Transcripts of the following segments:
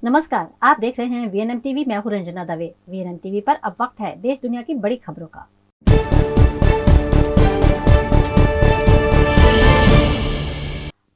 नमस्कार, आप देख रहे हैं वीएनएम टीवी। मैं हूं रंजना दवे। वीएनएम टीवी पर अब वक्त है देश दुनिया की बड़ी खबरों का।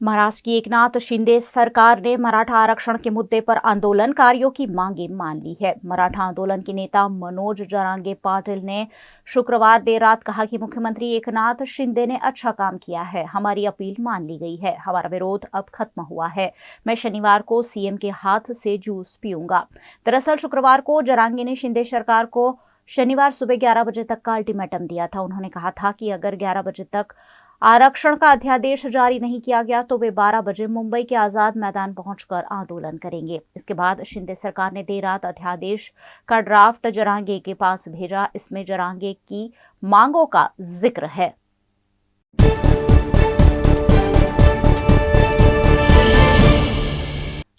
महाराष्ट्र की एकनाथ शिंदे सरकार ने मराठा आरक्षण के मुद्दे पर आंदोलनकारियों की मांगे मान ली है। मराठा आंदोलन के नेता मनोज जरांगे पाटिल ने शुक्रवार देर रात कहा कि मुख्यमंत्री एकनाथ शिंदे ने अच्छा काम किया है, हमारी अपील मान ली गई है, हमारा विरोध अब खत्म हुआ है। मैं शनिवार को सीएम के हाथ से जूस पीऊंगा। दरअसल शुक्रवार को जरांगे ने शिंदे सरकार को शनिवार सुबह 11 बजे तक का अल्टीमेटम दिया था। उन्होंने कहा था कि अगर 11 बजे तक आरक्षण का अध्यादेश जारी नहीं किया गया तो वे 12 बजे मुंबई के आजाद मैदान पहुंचकर आंदोलन करेंगे। इसके बाद शिंदे सरकार ने देर रात अध्यादेश का ड्राफ्ट जरांगे के पास भेजा। इसमें जरांगे की मांगों का जिक्र है।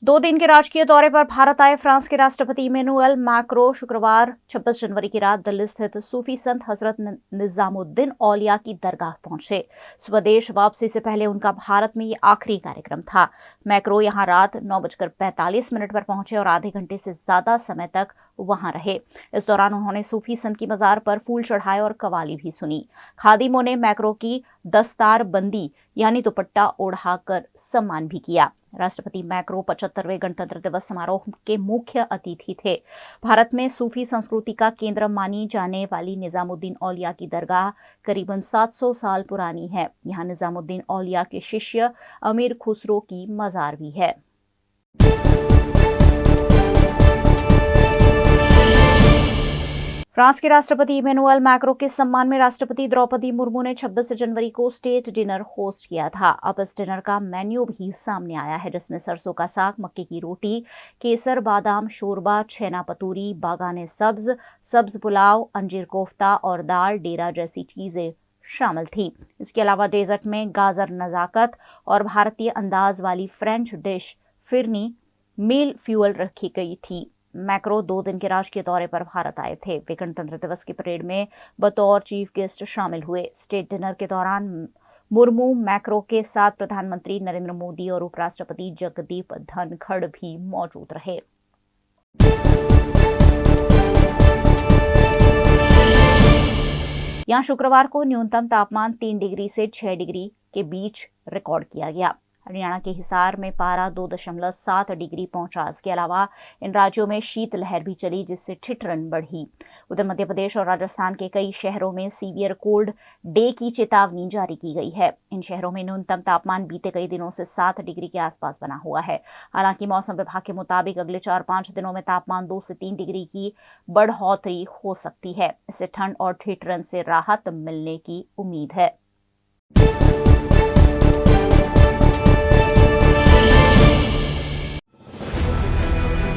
दो दिन के राजकीय दौरे पर भारत आए फ्रांस के राष्ट्रपति इमैनुअल मैक्रो शुक्रवार 26 जनवरी की रात दिल्ली स्थित सूफी संत हजरत निजामुद्दीन औलिया की दरगाह पहुंचे। स्वदेश वापसी से पहले उनका भारत में ये आखिरी कार्यक्रम था। मैक्रो यहां रात 9:45 पर पहुंचे और आधे घंटे से ज्यादा समय तक वहां रहे। इस दौरान उन्होंने सूफी संत की मजार पर फूल चढ़ाए और कवाली भी सुनी। खादिमों ने मैक्रो की दस्तार बंदी यानी दुपट्टा ओढ़ाकर सम्मान भी किया। राष्ट्रपति मैक्रो 75वें गणतंत्र दिवस समारोह के मुख्य अतिथि थे। भारत में सूफी संस्कृति का केंद्र मानी जाने वाली निजामुद्दीन औलिया की दरगाह करीबन 700 साल पुरानी है। यहाँ निजामुद्दीन औलिया के शिष्य अमीर खुसरो की मजार भी है। फ्रांस के राष्ट्रपति इमैनुअल मैक्रो के सम्मान में राष्ट्रपति द्रौपदी मुर्मू ने 26 जनवरी को स्टेट डिनर होस्ट किया था। अब इस डिनर का मेन्यू भी सामने आया है, जिसमें सरसों का साग, मक्के की रोटी, केसर बादाम शोरबा, छेना पतूरी, बागाने सब्ज पुलाव, अंजीर कोफ्ता और दाल डेरा जैसी चीजें शामिल थी। इसके अलावा डेजर्ट में गाजर नजाकत और भारतीय अंदाज वाली फ्रेंच डिश फिरनी मील फ्यूल रखी गई थी। मैक्रो 2 दिन के राजकीय दौरे पर भारत आए थे। वे गणतंत्र दिवस की परेड में बतौर चीफ गेस्ट शामिल हुए। स्टेट डिनर के दौरान मुर्मू मैक्रो के साथ प्रधानमंत्री नरेंद्र मोदी और उपराष्ट्रपति जगदीप धनखड़ भी मौजूद रहे। यहां शुक्रवार को न्यूनतम तापमान 3 डिग्री से 6 डिग्री के बीच रिकॉर्ड किया गया। हरियाणा के हिसार में पारा 2.7 डिग्री पहुंचा। इसके अलावा इन राज्यों में शीतलहर भी चली, जिससे ठिठुरन बढ़ी। उधर मध्य प्रदेश और राजस्थान के कई शहरों में सीवियर कोल्ड डे की चेतावनी जारी की गई है। इन शहरों में न्यूनतम तापमान बीते कई दिनों से 7 डिग्री के आसपास बना हुआ है। हालांकि मौसम विभाग के मुताबिक अगले 4-5 दिनों में तापमान 2 से 3 डिग्री की बढ़ोतरी हो सकती है। इससे ठंड और ठिठुरन से राहत मिलने की उम्मीद है।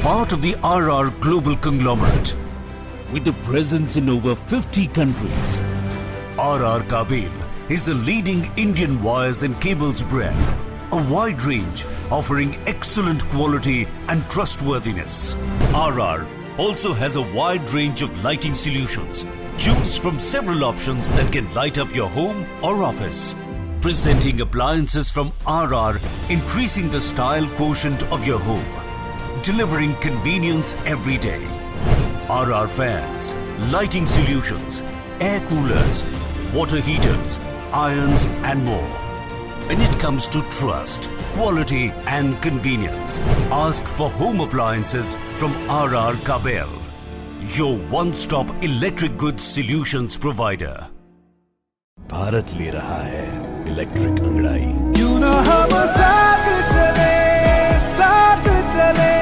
Part of the RR global conglomerate with a presence in over 50 countries. RR Kabel is a leading Indian wires and cables brand, a wide range offering excellent quality and trustworthiness. RR also has a wide range of lighting solutions. Choose from several options that can light up your home or office. Presenting appliances from RR, increasing the style quotient of your home. Delivering convenience every day. RR fans, lighting solutions, air coolers, water heaters, irons and more. When it comes to trust, quality and convenience, ask for home appliances from RR Kabel, your one-stop electric goods solutions provider. Bharat ले रहा है electric अंगड़ाई। क्यों ना हम साथ चले, साथ चले,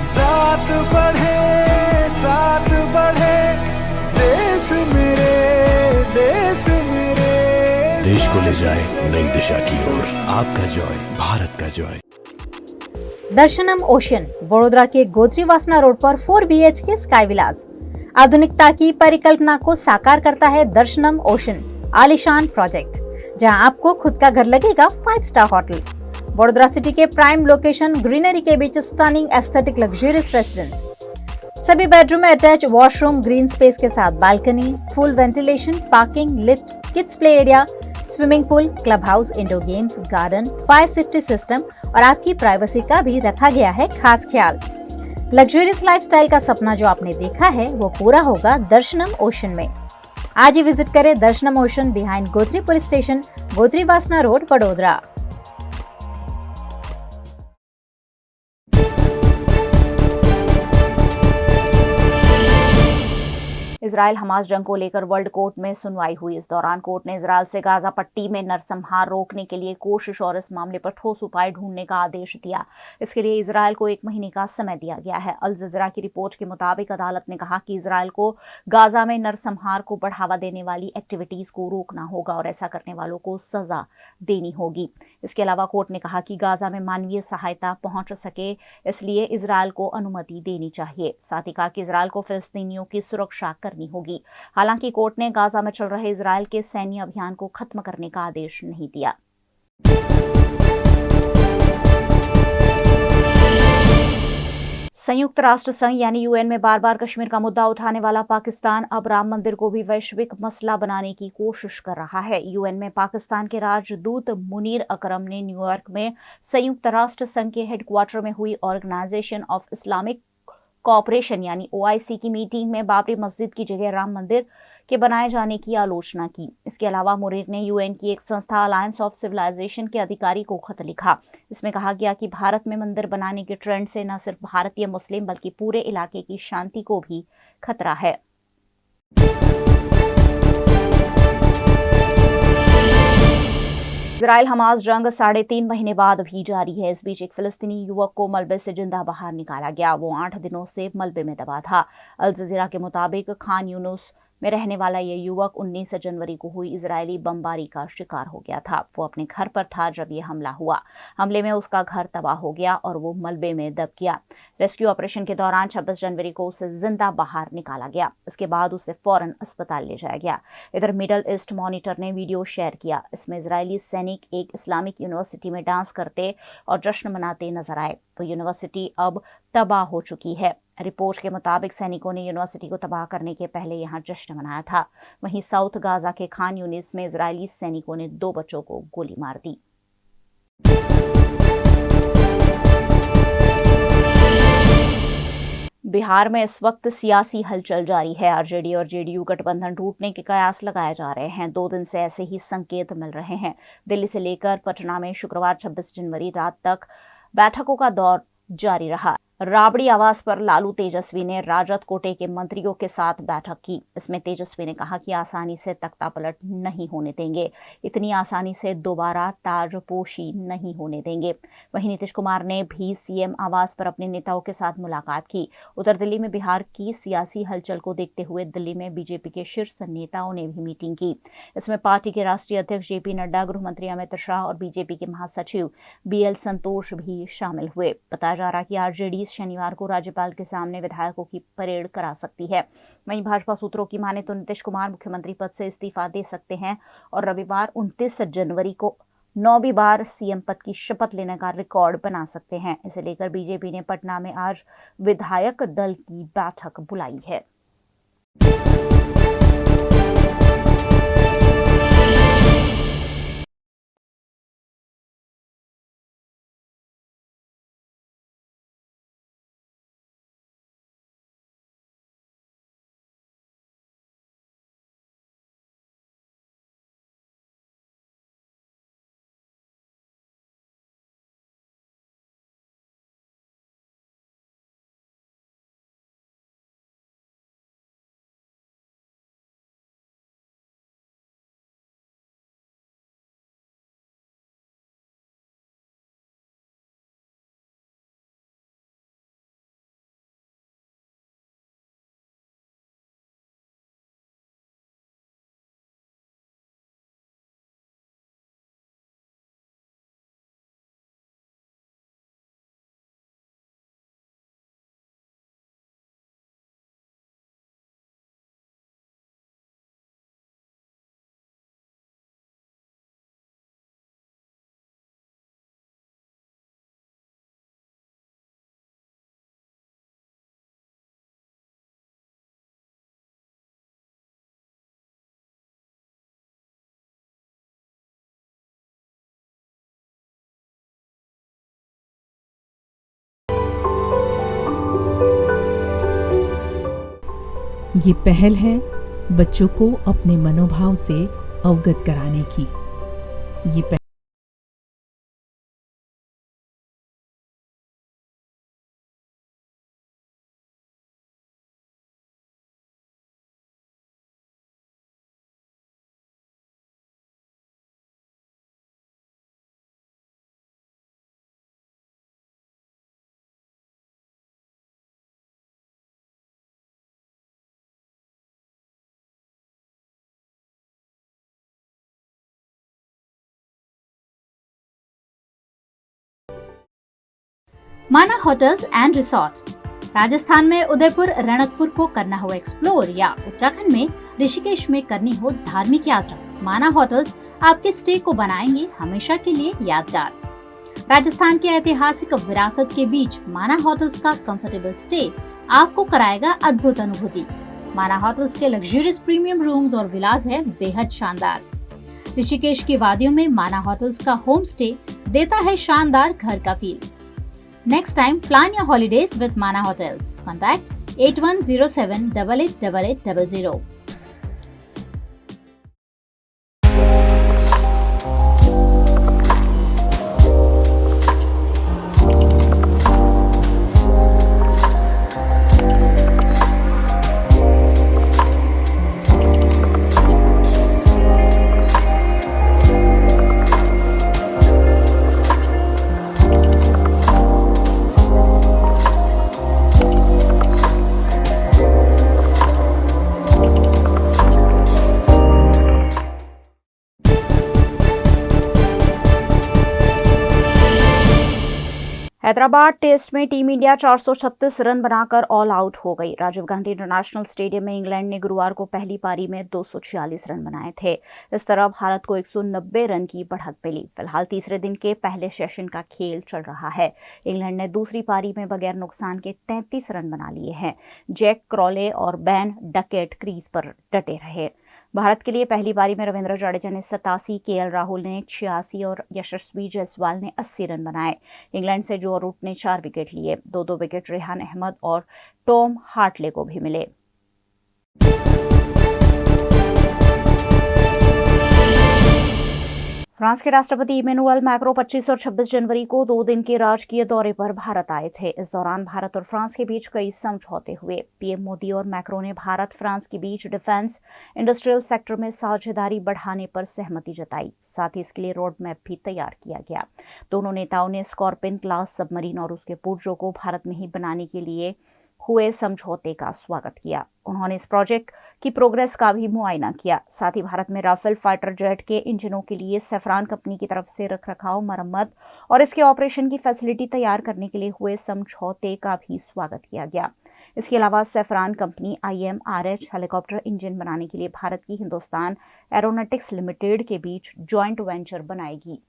साथ बढ़े, साथ बढ़े, देश मेरे, देश मेरे। देश को ले जाए नई दिशा की ओर। आपका जॉय, भारत का जॉय। दर्शनम ओशन वडोदरा के गोत्री वासना रोड पर 4 BHK स्काई विलास आधुनिकता की परिकल्पना को साकार करता है। दर्शनम ओशन आलीशान प्रोजेक्ट, जहां आपको खुद का घर लगेगा 5 स्टार होटल। वडोदरा सिटी के प्राइम लोकेशन, ग्रीनरी के बीच स्टनिंग एस्थेटिक लग्जरियस रेसिडेंस। सभी बेडरूम में अटैच वॉशरूम, ग्रीन स्पेस के साथ balcony, full ventilation, parking, lift, kids play area, swimming pool, club house, indoor games, garden, fire safety system और आपकी privacy का भी रखा गया है खास ख्याल। लग्जरियस लाइफस्टाइल का सपना जो आपने देखा है वो पूरा होगा दर्शनम ओशन में। आज ही विजिट करें दर्शनम ocean behind Gotri police station, Gotri वासना रोड, वडोदरा। इजराइल हमास जंग को लेकर वर्ल्ड कोर्ट में सुनवाई हुई। इस दौरान कोर्ट ने इजराइल से गाजा पट्टी में नरसंहार रोकने के लिए कोशिश और इस मामले पर ठोस उपाय ढूंढने का आदेश दिया। इसके लिए इजराइल को 1 महीने का समय दिया गया है। अल जज़ीरा की रिपोर्ट के मुताबिक अदालत ने कहा कि इजराइल को गाजा में नरसंहार को बढ़ावा देने वाली एक्टिविटीज को रोकना होगा और ऐसा करने वालों को सजा देनी होगी। इसके अलावा कोर्ट ने कहा कि गाजा में मानवीय सहायता पहुंच सके, इसलिए इजराइल को अनुमति देनी चाहिए। साथ ही कहा कि इजराइल को फिलिस्तीनियों की सुरक्षा करनी होगी। हालांकि कोर्ट ने गाजा में चल रहे इजराइल के सैन्य अभियान को खत्म करने का आदेश नहीं दिया। संयुक्त राष्ट्र संघ यानी यूएन में बार बार कश्मीर का मुद्दा उठाने वाला पाकिस्तान अब राम मंदिर को भी वैश्विक मसला बनाने की कोशिश कर रहा है। यूएन में पाकिस्तान के राजदूत मुनीर अकरम ने न्यूयॉर्क में संयुक्त राष्ट्र संघ के हेडक्वार्टर में हुई ऑर्गेनाइजेशन ऑफ इस्लामिक कोऑपरेशन यानी ओआईसी की मीटिंग में बाबरी मस्जिद की जगह राम मंदिर के बनाए जाने की आलोचना की। इसके अलावा मुनीर ने यूएन की एक संस्था अलायंस ऑफ सिविलाइजेशन के अधिकारी को खत लिखा। इसमें कहा गया कि भारत में मंदिर बनाने के ट्रेंड से न सिर्फ भारतीय मुस्लिम बल्कि पूरे इलाके की शांति को भी खतरा है। इजराइल हमास जंग 3.5 महीने बाद भी जारी है। इस बीच एक फिलिस्तीनी युवक को मलबे से जिंदा बाहर निकाला गया। वो 8 दिनों से मलबे में दबा था। अल जज़ीरा के मुताबिक खान यूनुस में रहने वाला ये युवक 19 जनवरी को हुई इजरायली बमबारी का शिकार हो गया था। वो अपने घर पर था जब ये हमला हुआ। हमले में उसका घर तबाह हो गया और वो मलबे में दब गया। रेस्क्यू ऑपरेशन के दौरान 26 जनवरी को उसे जिंदा बाहर निकाला गया। इसके बाद उसे फौरन अस्पताल ले जाया गया। इधर मिडल ईस्ट मॉनिटर ने वीडियो शेयर किया। इसमें इजरायली सैनिक एक इस्लामिक यूनिवर्सिटी में डांस करते और जश्न मनाते नजर आए। तो यूनिवर्सिटी अब तबाह हो चुकी है। रिपोर्ट के मुताबिक सैनिकों ने यूनिवर्सिटी को तबाह करने के पहले यहां जश्न मनाया था। वहीं साउथ गाजा के खान यूनिस में इजरायली सैनिकों ने 2 बच्चों को गोली मार दी। बिहार में इस वक्त सियासी हलचल जारी है। आरजेडी और जेडीयू गठबंधन टूटने के कयास लगाए जा रहे हैं। 2 दिन से ऐसे ही संकेत मिल रहे हैं। दिल्ली से लेकर पटना में शुक्रवार 26 जनवरी रात तक बैठकों का दौर जारी रहा। राबड़ी आवास पर लालू तेजस्वी ने राजद कोटे के मंत्रियों के साथ बैठक की। इसमें तेजस्वी ने कहा कि आसानी से तख्तापलट नहीं होने देंगे, इतनी आसानी से दोबारा ताजपोशी नहीं होने देंगे। वहीं नीतीश कुमार ने भी सीएम आवास पर अपने नेताओं के साथ मुलाकात की। उधर दिल्ली में बिहार की सियासी हलचल को देखते हुए दिल्ली में बीजेपी के शीर्ष नेताओं ने भी मीटिंग की। इसमें पार्टी के राष्ट्रीय अध्यक्ष जेपी नड्डा, गृह मंत्री अमित शाह और बीजेपी के महासचिव बीएल संतोष भी शामिल हुए। बताया जा रहा है कि आरजेडी शनिवार को राज्यपाल के सामने विधायकों की परेड करा सकती है। वहीं भाजपा सूत्रों की माने तो नीतीश कुमार मुख्यमंत्री पद से इस्तीफा दे सकते हैं और रविवार 29 जनवरी को 9वीं बार सीएम पद की शपथ लेने का रिकॉर्ड बना सकते हैं। इसे लेकर बीजेपी ने पटना में आज विधायक दल की बैठक बुलाई है। ये पहल है बच्चों को अपने मनोभाव से अवगत कराने की। ये माना होटल्स एंड रिसोर्ट। राजस्थान में उदयपुर रणकपुर को करना हो एक्सप्लोर या उत्तराखंड में ऋषिकेश में करनी हो धार्मिक यात्रा, माना होटल्स आपके स्टे को बनाएंगे हमेशा के लिए यादगार। राजस्थान के ऐतिहासिक विरासत के बीच माना होटल्स का कंफर्टेबल स्टे आपको कराएगा अद्भुत अनुभूति। माना होटल्स के लग्जरियस प्रीमियम रूम्स और विलास है बेहद शानदार। ऋषिकेश की वादियों में माना होटल्स का होम स्टे देता है शानदार घर का feel. Next time, plan your holidays with Mana Hotels. Contact 8107888800. Hyderabad test में टीम इंडिया 436 रन बनाकर ऑल आउट हो गई। राजीव गांधी इंटरनेशनल स्टेडियम में इंग्लैंड ने गुरुवार को पहली पारी में 246 रन बनाए थे। इस तरह भारत को 190 रन की बढ़त मिली। फिलहाल तीसरे दिन के पहले सेशन का खेल चल रहा है। इंग्लैंड ने दूसरी पारी में बगैर नुकसान के 33 रन बना लिए हैं। जैक क्रॉले और बैन डकेट क्रीज पर डटे रहे। भारत के लिए पहली पारी में रविंद्र जडेजा ने 87, केएल राहुल ने 86 और यशस्वी जायसवाल ने 80 रन बनाए। इंग्लैंड से जो रूट ने 4 विकेट लिए। 2-2 विकेट रेहान अहमद और टॉम हार्टले को भी मिले। फ्रांस के राष्ट्रपति इमैनुअल मैक्रों 25 और 26 जनवरी को 2 दिन के राजकीय दौरे पर भारत आए थे। इस दौरान भारत और फ्रांस के बीच कई समझौते हुए। पीएम मोदी और मैक्रों ने भारत फ्रांस के बीच डिफेंस इंडस्ट्रियल सेक्टर में साझेदारी बढ़ाने पर सहमति जताई। साथ ही इसके लिए रोड मैप भी तैयार किया गया। दोनों नेताओं ने स्कॉर्पिन क्लास सबमरीन और उसके पुर्जों को भारत में ही बनाने के लिए हुए समझौते का स्वागत किया। उन्होंने इस प्रोजेक्ट की प्रोग्रेस का भी मुआयना किया। साथ ही भारत में राफेल फाइटर जेट के इंजनों के लिए सैफरान कंपनी की तरफ से रखरखाव, मरम्मत और इसके ऑपरेशन की फैसिलिटी तैयार करने के लिए हुए समझौते का भी स्वागत किया गया। इसके अलावा saffron company IMRH helicopter engine बनाने के लिए भारत की हिंदुस्तान एरोनॉटिक्स लिमिटेड के बीच जॉइंट वेंचर बनाएगी।